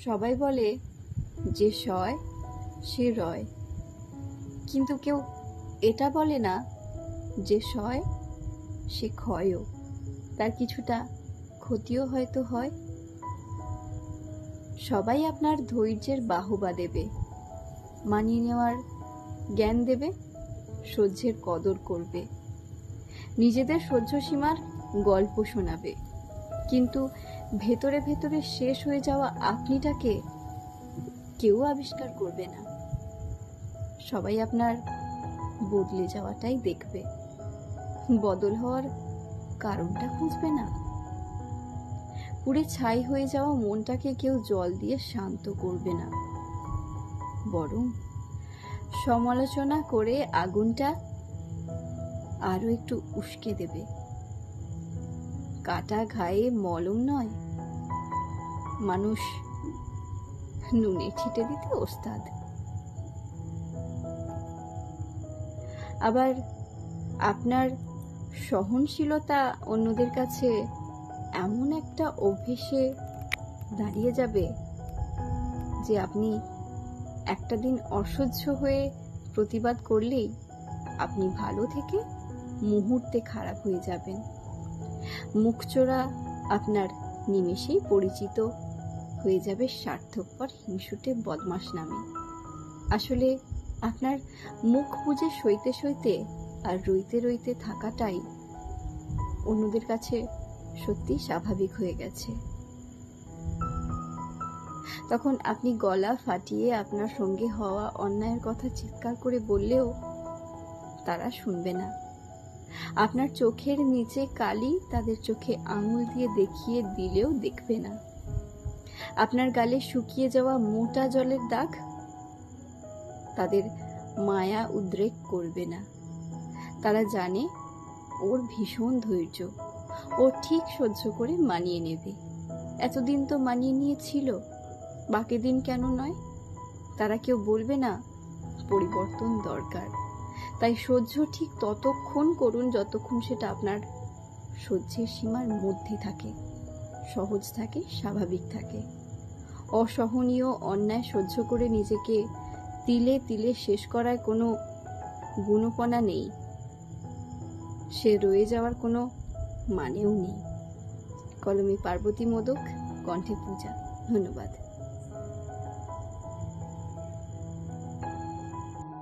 সবাই বলে যে সয় সে রয়, কিন্তু কেউ এটা বলে না যে সয় সে ক্ষয়ও, তার কিছুটা ক্ষতিও হয়তো হয়। সবাই আপনার ধৈর্যের বাহবা দেবে, মানিয়ে নেওয়ার জ্ঞান দেবে, সহ্যের কদর করবে, নিজেদের সহ্য সীমার গল্প শোনাবে, কিন্তু ভেতরে ভেতরে শেষ হয়ে যাওয়া আপনিটাকে কেউ আবিষ্কার করবে না। সবাই আপনার বদলে যাওয়াটাই দেখবে, বদল হওয়ার কারণটা খুঁজবে না। পুড়ে ছাই হয়ে যাওয়া মনটাকে কেউ জল দিয়ে শান্ত করবে না, বরং সমালোচনা করে আগুনটা আরো একটু উস্কে দেবে। কাটা ঘায়ে মলম নয়, মানুষ নুনে ছিটে দিতে ওস্তাদ। আবার আপনার সহনশীলতা অন্যদের কাছে এমন একটা অভ্যেসে দাঁড়িয়ে যাবে যে আপনি একটা দিন অসহ্য হয়ে প্রতিবাদ করলেই আপনি ভালো থেকে মুহূর্তে খারাপ হয়ে যাবেন। মুখচোরা আপনার নিমেষেই পরিচিত হয়ে যাবে স্বার্থপর হিংসুটে বদমাশ নামে। আসলে আপনার মুখ বুজে সইতে সইতে আর রইতে রইতে থাকাটাই অন্যদের কাছে সত্যি স্বাভাবিক হয়ে গেছে। তখন আপনি গলা ফাটিয়ে আপনার সঙ্গে হওয়া অন্যায়ের কথা চিৎকার করে বললেও তারা শুনবে না। আপনার চোখের নিচে কালি তাদের চোখে আঙুল দিয়ে দেখিয়ে দিলেও দেখবে না। আপনার গালে শুকিয়ে যাওয়া মোটা জলের দাগ তাদের মায়া উদ্রেক করবে না। তারা জানে ওর ভীষণ ধৈর্য, ও ঠিক সহ্য করে মানিয়ে নেবে। এতদিন তো মানিয়ে নিয়েছিল, বাকি দিন কেন নয়? তারা কেউ বলবে না পরিবর্তন দরকার। তাই সহ্য ঠিক ততক্ষণ করুন যতক্ষণ সেটা আপনার সহ্যের সীমার মধ্যে থাকে, সহজ থাকে, স্বাভাবিক থাকে। অসহনীয় অন্যায় সহ্য করে নিজেকে তিলে তিলে শেষ করার কোনো গুণপনা নেই, সে রয়ে যাওয়ার কোনো মানেও নেই। কলমে পার্বতী মোদক, কণ্ঠে পূজা। ধন্যবাদ।